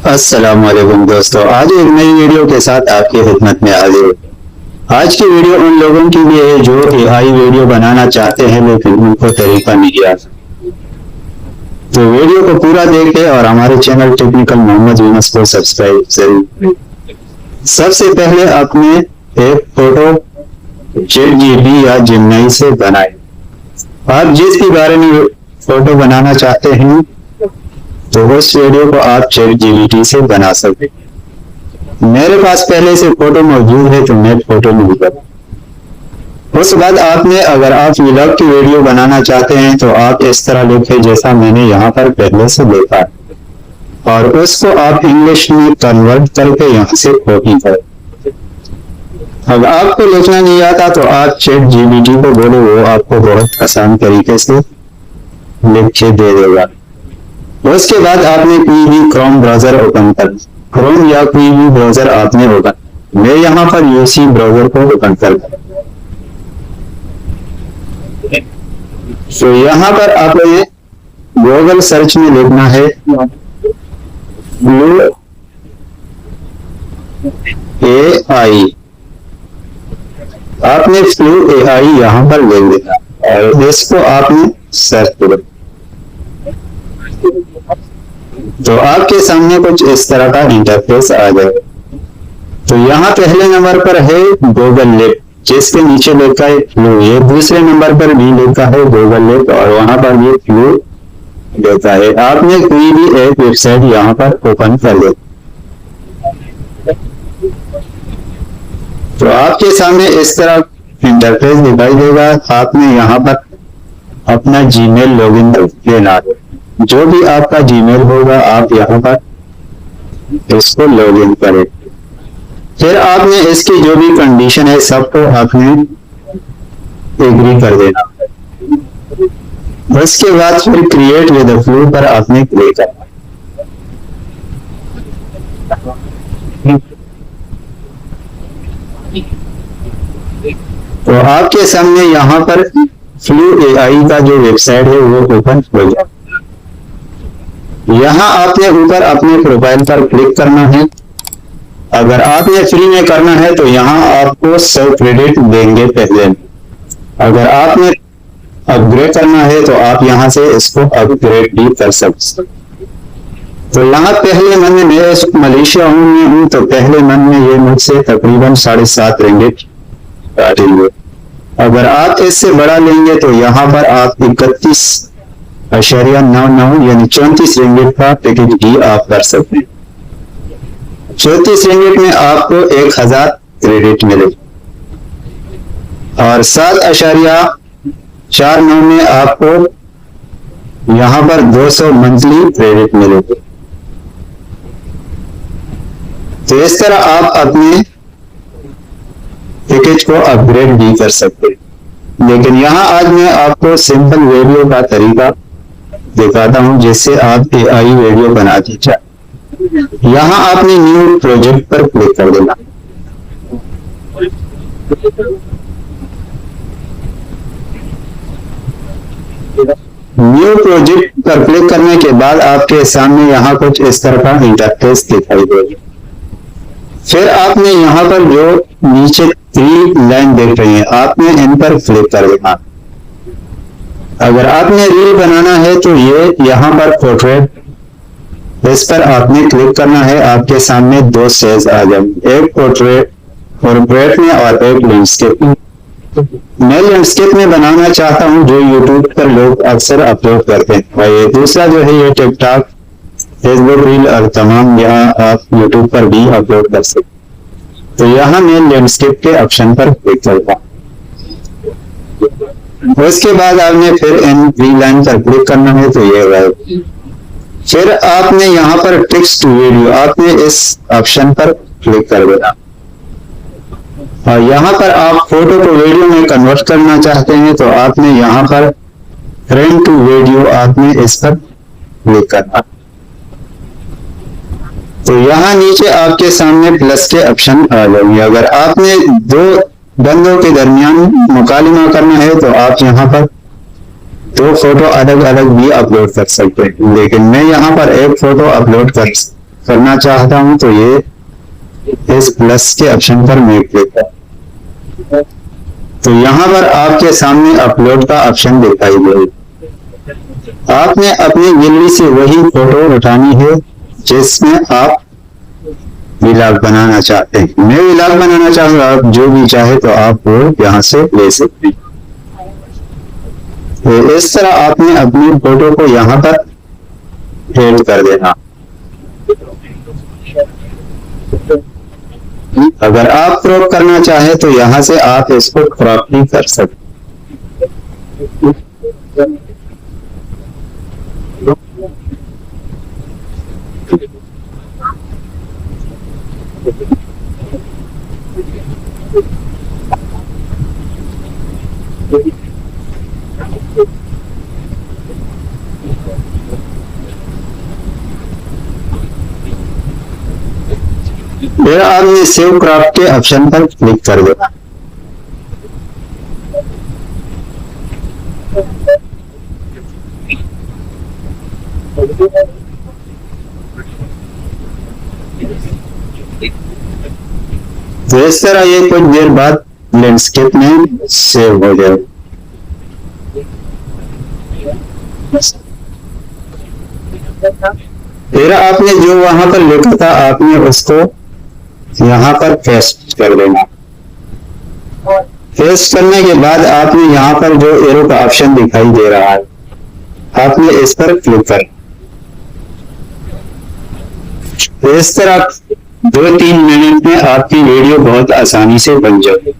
अस्सलाम वालेकुम दोस्तों, आज एक नई वीडियो के साथ आपकी खिदमत में हाजिर हूँ। आज की वीडियो उन लोगों के लिए है जो एआई वीडियो बनाना चाहते हैं लेकिन उनको तरीका नहीं आता। तो वीडियो को पूरा देखें और हमारे चैनल टेक्निकल मोहम्मद यूनुस को सब्सक्राइब जरूर। सबसे पहले अपने एक फोटो चैटजीपीटी या जेमिनी से बनाएं। आप जिस भी बारे में फोटो बनाना चाहते हैं तो उस वीडियो को आप चैटजीपीटी से बना सकते हैं। मेरे पास पहले से फोटो मौजूद है तो मैं फोटो नहीं बना। उस बाद आपने अगर आप व्लॉग की वीडियो बनाना चाहते हैं तो आप इस तरह लिखें जैसा मैंने यहाँ पर पहले से लिखा है और उसको आप इंग्लिश में कन्वर्ट करके यहाँ से कॉपी करें। अब आपको लिखना नहीं आता तो आप चैटजीपीटी को बोलो, वो आपको बहुत आसान तरीके से लिख के दे देगा। उसके बाद आपने कोई भी क्रोम ब्राउजर ओपन करना, क्रोम या कोई भी ब्राउजर आपने ओपन, मैं यहाँ पर यूसी ब्राउजर को ओपन कर। तो यहाँ पर आपने गूगल सर्च में लिखना है ब्लू एआई। आपने फ्लू एआई यहाँ पर ले लिया और इसको आपने सर्च करो तो आपके सामने कुछ इस तरह का इंटरफेस आ जाए। तो यहाँ पहले नंबर पर है गूगल लिप, जिसके नीचे लिखा है फ्लू। ये दूसरे नंबर पर भी लिखा है गूगल लिप और वहां पर भी फ्लू लिखा है। आपने कोई भी एक वेबसाइट यहाँ पर ओपन कर ले तो आपके सामने इस तरह इंटरफेस दिखाई देगा। आपने यहाँ पर अपना जीमेल लॉगिन देना है, जो भी आपका जीमेल होगा आप यहाँ पर इसको लॉगिन करें। फिर आपने इसकी जो भी कंडीशन है सबको आपने एग्री कर देना। उसके बाद फिर क्रिएट विद फ्लू पर आपने क्लिक करना। तो आपके सामने यहाँ पर फ्लू एआई का जो वेबसाइट है वो ओपन हो जाए। यहाँ आपने ऊपर अपने प्रोफाइल पर क्लिक करना है। अगर आपने फ्री में करना है तो यहाँ आपको 100 क्रेडिट देंगे पहले। अगर आपने अपग्रेड करना है तो आप यहाँ से इसको अपग्रेड भी कर सकते। तो यहाँ पहले मन में मैं मलेशिया हूँ तो पहले मन में ये मुझसे तकरीबन 7.5 रिंगिट काटेंगे। अगर आप इससे बड़ा लेंगे तो यहाँ पर आप 31.99 यानी 34 रिंगिट का पैकेज भी आप कर सकते हैं। 34 रिंगिट में आपको 1000 क्रेडिट मिले और 7.49 में आपको यहाँ पर 200 मंथली क्रेडिट मिलेंगे। तो इस तरह आप अपने पैकेज को अपग्रेड भी कर सकते हैं। लेकिन यहाँ आज मैं आपको सिंपल वीडियो का तरीका दिखाता हूँ जिससे आप एआई वीडियो बना दीजिए। यहाँ आपने न्यू प्रोजेक्ट पर क्लिक कर देना। न्यू प्रोजेक्ट पर क्लिक करने के बाद आपके सामने यहाँ कुछ इस तरह का इंटरफेस दिखाई देगा। फिर आपने यहाँ पर जो नीचे 3 लाइन देख रही हैं आपने इन पर क्लिक कर देना। अगर आपने रील बनाना है तो ये यहाँ पर पोर्ट्रेट, इस पर आपने क्लिक करना है। आपके सामने 2 सेल्स आ जाएंगे, एक पोर्ट्रेट में और एक लैंडस्केप में। मैं लैंडस्केप में बनाना चाहता हूँ जो यूट्यूब पर लोग अक्सर अपलोड करते हैं। और ये दूसरा जो है ये टिकटॉक, फेसबुक रील और तमाम यहाँ आप यूट्यूब पर भी अपलोड कर सकते। तो यहाँ मैं लैंडस्केप के ऑप्शन पर क्लिक करता हूँ। उसके बाद आपने फिर इन 3 लाइन पर क्लिक करना है तो ये है। फिर आपने यहाँ पर टेक्स्ट टू वीडियो, आपने इस ऑप्शन पर क्लिक कर देना और यहाँ पर आप फोटो को वीडियो में कन्वर्ट करना चाहते हैं तो आपने यहाँ पर फ्रेम टू वीडियो आपने इस पर क्लिक करना। तो यहाँ नीचे आपके सामने प्लस के ऑप्शन आ जाएंगे। अगर आपने 2 बंदों के दरमियान मुकालमा करना है तो आप यहाँ पर 2 फोटो अलग अलग भी अपलोड कर सकते हैं। लेकिन मैं यहाँ पर एक फोटो अपलोड करना चाहता हूं तो ये इस प्लस के ऑप्शन पर मैं क्लिक करता, तो यहाँ पर आपके सामने अपलोड का ऑप्शन दिखाई देगा। आपने अपनी गैलरी से वही फोटो उठानी है जिसमें आप व्लॉग बनाना चाहते हैं। मैं व्लॉग बनाना चाहूंगा, आप जो भी चाहे तो आप वो यहाँ से ले सकते हैं। तो इस तरह आपने अपनी फोटो को यहाँ पर ऐड कर देना। अगर आप क्रॉप करना चाहे तो यहाँ से आप इसको क्रॉप भी कर सकते। फिर आप ये सेव क्रॉप के ऑप्शन पर क्लिक कर दो। तो इस तरह ये कुछ देर बाद लैंडस्केप में सेव हो जाए। फिर आपने जो वहां पर लिखा था आपने उसको यहाँ पर पेस्ट कर देना। पेस्ट करने के बाद आपने यहाँ पर जो एरो का ऑप्शन दिखाई दे रहा है आपने इस पर क्लिक कर। इस तरह 2-3 मिनट में आपकी वीडियो बहुत आसानी से बन जाएगी।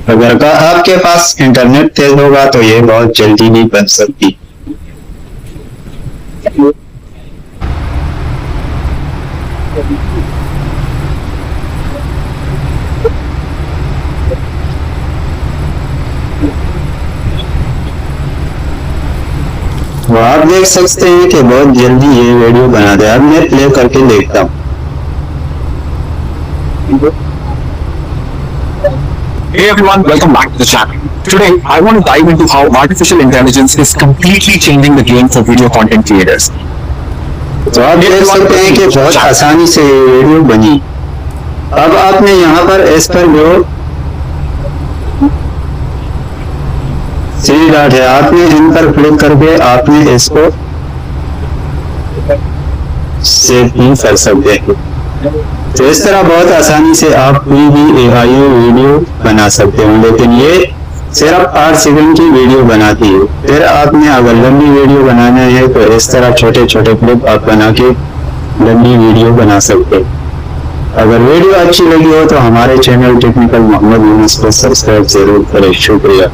अगर आपके पास इंटरनेट तेज होगा तो ये बहुत जल्दी भी बन सकती। तो आप देख सकते हैं कि बहुत जल्दी ये वीडियो बना दे। अब मैं प्ले करके देखता हूँ। Hey everyone, welcome back to the channel. Today, I want to dive into how artificial intelligence is completely changing the game for video content creators. तो आप देख सकते हैं कि बहुत आसानी से ये वीडियो बनी। अब आपने यहाँ पर इस पर जो 3 डॉट है आपने इन पर क्लिक करके आपने इसको सेव भी कर सकते हैं। तो इस तरह बहुत आसानी से आप कोई भी AI वीडियो बना सकते हो, लेकिन ये सिर्फ 8 सेकंड की वीडियो बनाती है। फिर आपने अगर लंबी वीडियो बनाना है तो इस तरह छोटे छोटे क्लिप आप बना के लंबी वीडियो बना सकते हैं। अगर वीडियो अच्छी लगी हो तो हमारे चैनल टेक्निकल मोहम्मद यूनुस को सब्सक्राइब जरूर करें। शुक्रिया।